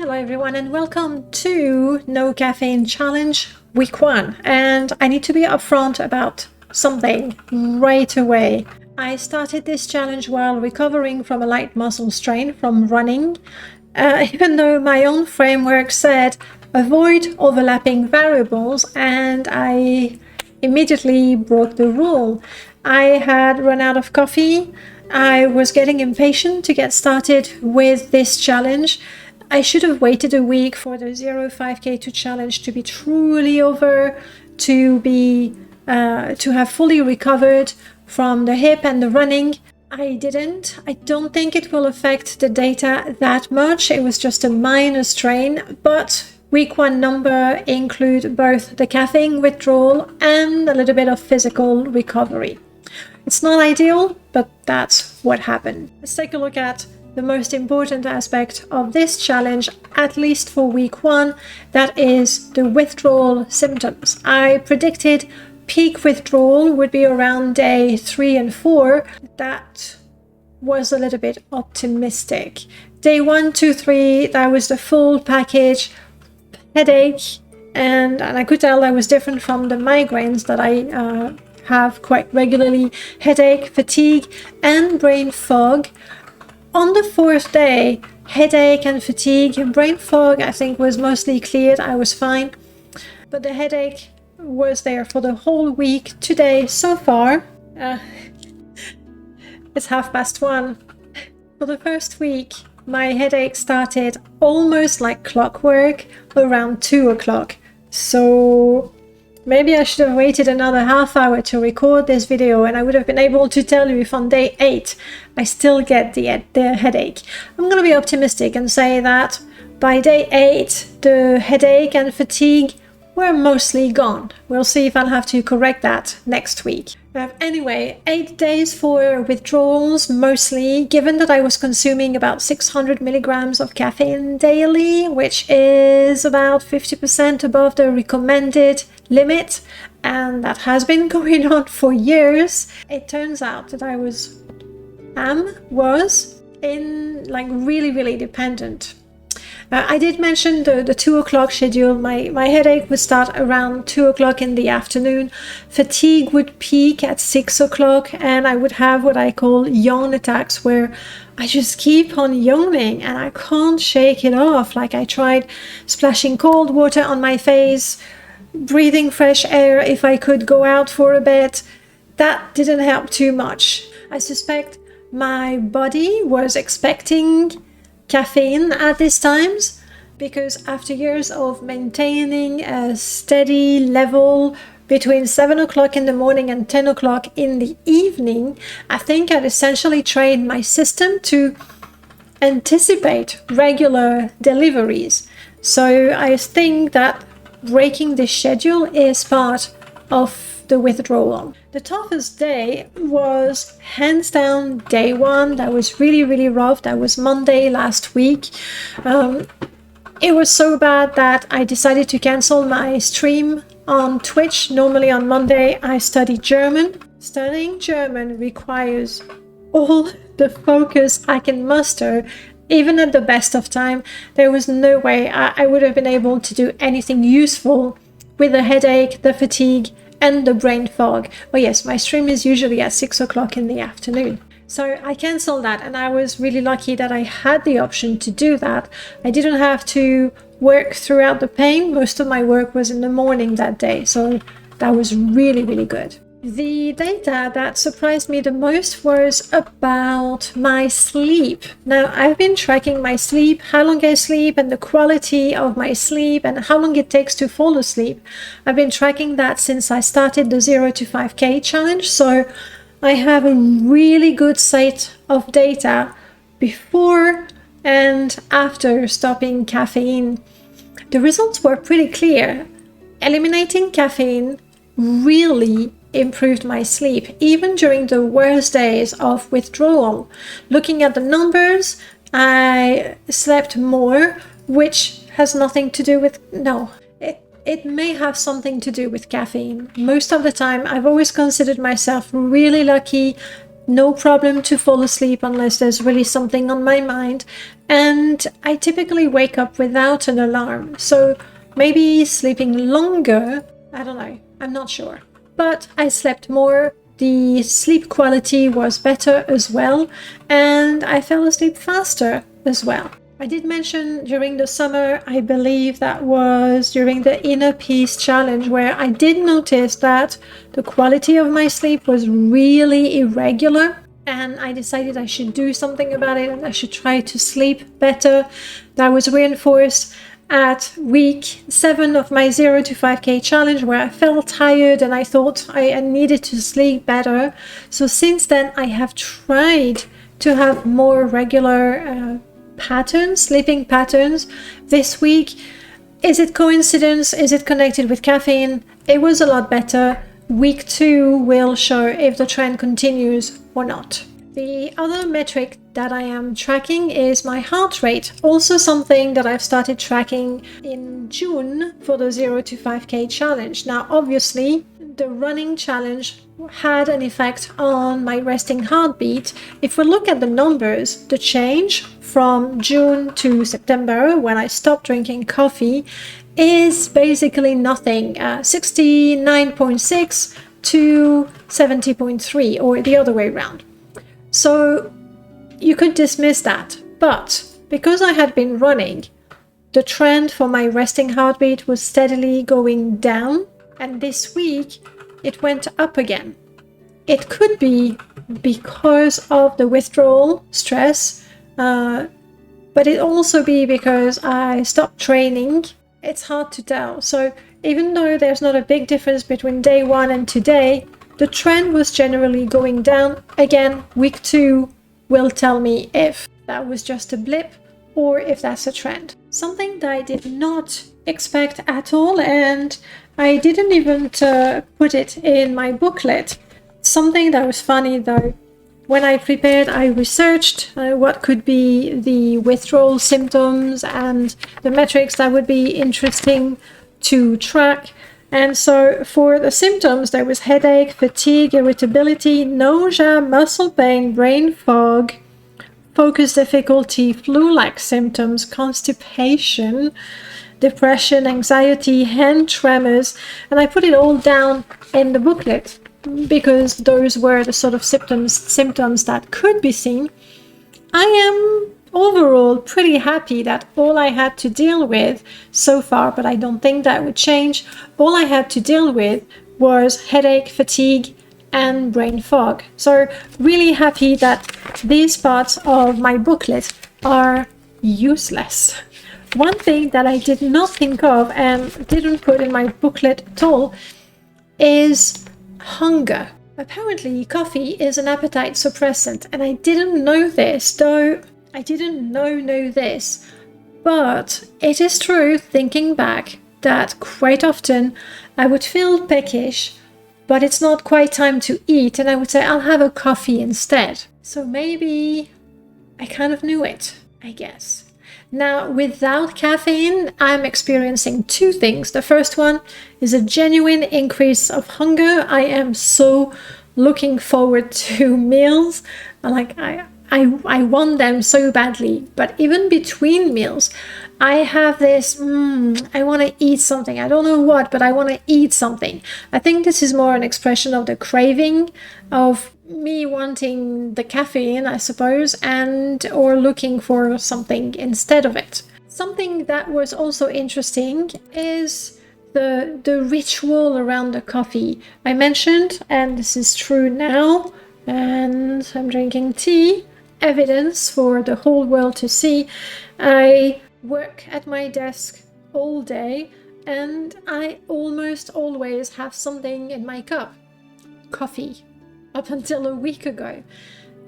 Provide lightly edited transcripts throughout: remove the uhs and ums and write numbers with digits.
Hello everyone and welcome to No Caffeine Challenge Week 1. And I need to be upfront about something right away. I started this challenge while recovering from a light muscle strain from running, even though my own framework said avoid overlapping variables, and I immediately broke the rule. I had run out of coffee. I was getting impatient to get started with this challenge. I should have waited a week for the 5K2 challenge to be truly over, to have fully recovered from the hip and the running. I didn't. I don't think it will affect the data that much. It was just a minor strain, but week 1 number include both the caffeine withdrawal and a little bit of physical recovery. It's not ideal, but that's what happened. Let's take a look at the most important aspect of this challenge, at least for week 1, that is the withdrawal symptoms. I predicted peak withdrawal would be around day 3 and 4. That was a little bit optimistic. Day 1, 2, 3, that was the full package. Headache, and I could tell that was different from the migraines that I have quite regularly. Headache, fatigue, and brain fog. On the 4th day, headache and fatigue. Brain fog, I think, was mostly cleared. I was fine. But the headache was there for the whole week. Today, so far, it's 1:30. For the first week, my headache started almost like clockwork around 2 o'clock. So maybe I should have waited another half hour to record this video, and I would have been able to tell you if on day 8 I still get the headache. I'm going to be optimistic and say that by day 8 the headache and fatigue were mostly gone. We'll see if I'll have to correct that next week. Anyway, 8 days for withdrawals mostly, given that I was consuming about 600 milligrams of caffeine daily, which is about 50% above the recommended limit, and that has been going on for years. It turns out that I was really dependent. I did mention the 2 o'clock schedule. My headache would start around 2 o'clock in the afternoon. Fatigue would peak at 6 o'clock, and I would have what I call yawn attacks, where I just keep on yawning and I can't shake it off. Like, I tried splashing cold water on my face, breathing fresh air if I could go out for a bit. That didn't help too much. I suspect my body was expecting caffeine at these times, because after years of maintaining a steady level between 7 o'clock in the morning and 10 o'clock in the evening, I think I'd essentially trained my system to anticipate regular deliveries. So I think that breaking this schedule is part of the withdrawal. The toughest day was hands down day 1. That was really rough. That was Monday last week. It was so bad that I decided to cancel my stream on Twitch. Normally on Monday I study German. Studying German requires all the focus I can muster. Even at the best of time, there was no way I would have been able to do anything useful with the headache, the fatigue, and the brain fog. Oh yes, my stream is usually at 6 o'clock in the afternoon. So I cancelled that, and I was really lucky that I had the option to do that. I didn't have to work throughout the pain. Most of my work was in the morning that day, so that was really good. The data that surprised me the most was about my sleep. Now, I've been tracking my sleep, how long I sleep, and the quality of my sleep, and how long it takes to fall asleep. I've been tracking that since I started the 0 to 5K challenge, so I have a really good set of data before and after stopping caffeine. The results were pretty clear. Eliminating caffeine really improved my sleep, even during the worst days of withdrawal. Looking at the numbers, I slept more, which has nothing to do with... No, it may have something to do with caffeine. Most of the time, I've always considered myself really lucky no problem to fall asleep unless there's really something on my mind. And I typically wake up without an alarm. So maybe sleeping longer, I don't know, I'm not sure. But I slept more, the sleep quality was better as well, and I fell asleep faster as well. I did mention during the summer, I believe that was during the Inner Peace Challenge, where I did notice that the quality of my sleep was really irregular, and I decided I should do something about it and I should try to sleep better. That was reinforced at week 7 of my 0 to 5K challenge, where I felt tired and I thought I needed to sleep better. So since then, I have tried to have more regular patterns, sleeping patterns. This week, is it coincidence? Is it connected with caffeine? It was a lot better. Week 2 will show if the trend continues or not. The other metric that I am tracking is my heart rate, also something that I've started tracking in June for the 0 to 5K challenge. Now, obviously, the running challenge had an effect on my resting heartbeat. If we look at the numbers, the change from June to September, when I stopped drinking coffee, is basically nothing. 69.6 to 70.3, or the other way around. So you could dismiss that, but because I had been running, the trend for my resting heartbeat was steadily going down, and this week it went up again. It could be because of the withdrawal stress, but it also be because I stopped training. It's hard to tell. So even though there's not a big difference between day 1 and today, the trend was generally going down. Again, week 2 will tell me if that was just a blip or if that's a trend. Something that I did not expect at all, and I didn't even put it in my booklet. Something that was funny though. When I prepared, I researched what could be the withdrawal symptoms and the metrics that would be interesting to track. And so for the symptoms, there was headache, fatigue, irritability, nausea, muscle pain, brain fog, focus difficulty, flu-like symptoms, constipation, depression, anxiety, hand tremors. And I put it all down in the booklet because those were the sort of symptoms that could be seen. I am overall pretty happy that all I had to deal with so far, but I don't think that would change. All I had to deal with was headache, fatigue, and brain fog. So really happy that these parts of my booklet are useless. One thing that I did not think of and didn't put in my booklet at all is hunger. Apparently, coffee is an appetite suppressant, and I didn't know this, though I didn't know this, but it is true, thinking back, that quite often I would feel peckish, but it's not quite time to eat, and I would say I'll have a coffee instead. So maybe I kind of knew it, I guess. Now, without caffeine, I'm experiencing two things. The first one is a genuine increase of hunger. I am so looking forward to meals. I want them so badly, but even between meals, I have this, I want to eat something. I don't know what, but I want to eat something. I think this is more an expression of the craving, of me wanting the caffeine, I suppose, or looking for something instead of it. Something that was also interesting is the ritual around the coffee. I mentioned, and this is true now, and I'm drinking tea, evidence for the whole world to see. I work at my desk all day and I almost always have something in my cup. Coffee. Up until a week ago.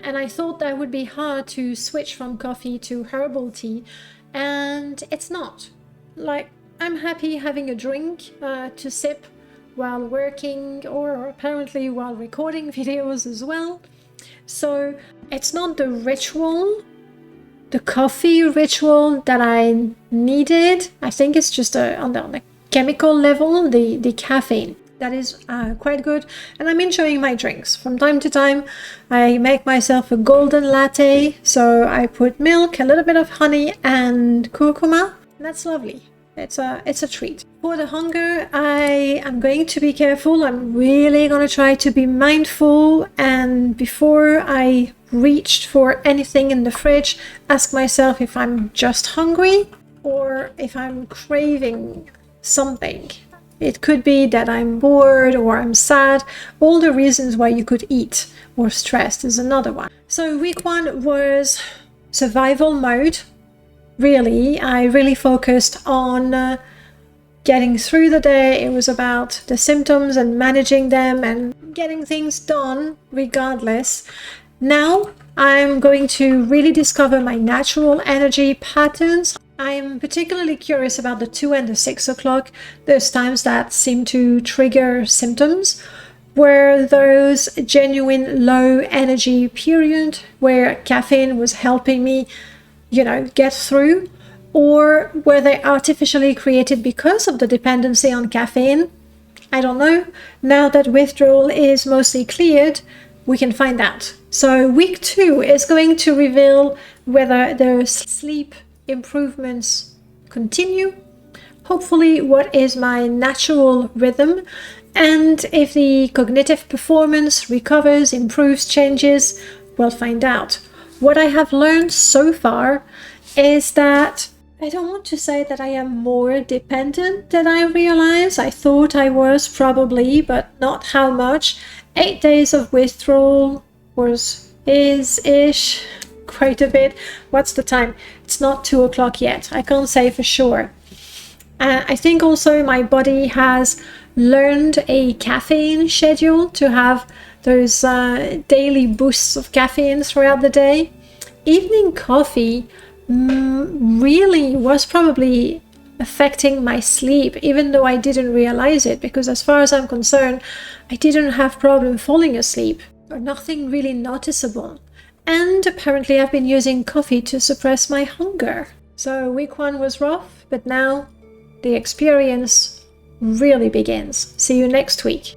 And I thought that would be hard to switch from coffee to herbal tea, and it's not. Like, I'm happy having a drink to sip while working, or apparently while recording videos as well. So it's not the ritual, the coffee ritual that I needed. I think it's just on the chemical level, the caffeine. That is quite good. And I'm enjoying my drinks. From time to time, I make myself a golden latte. So I put milk, a little bit of honey and curcuma. And that's lovely. It's a treat. For the hunger, I am going to be careful. I'm really going to try to be mindful. And before I reached for anything in the fridge, ask myself if I'm just hungry or if I'm craving something. It could be that I'm bored or I'm sad. All the reasons why you could eat, or stressed is another one. So week 1 was survival mode. Really, I really focused on getting through the day. It was about the symptoms and managing them and getting things done regardless. Now I'm going to really discover my natural energy patterns. I'm particularly curious about the 2 and the 6 o'clock, those times that seem to trigger symptoms. Were those genuine low energy period where caffeine was helping me, get through? Or were they artificially created because of the dependency on caffeine? I don't know. Now that withdrawal is mostly cleared, we can find out. So week 2 is going to reveal whether the sleep improvements continue, hopefully what is my natural rhythm, and if the cognitive performance recovers, improves, changes, we'll find out. What I have learned so far is that I don't want to say that I am more dependent than I realize. I thought I was probably, but not how much. 8 days of withdrawal is-ish, quite a bit. What's the time? It's not 2 o'clock yet. I can't say for sure. I think also my body has learned a caffeine schedule to have those daily boosts of caffeine throughout the day. Evening coffee really was probably affecting my sleep, even though I didn't realize it, because as far as I'm concerned, I didn't have problem falling asleep, or nothing really noticeable. And apparently I've been using coffee to suppress my hunger. So week 1 was rough, but now the experience really begins. See you next week.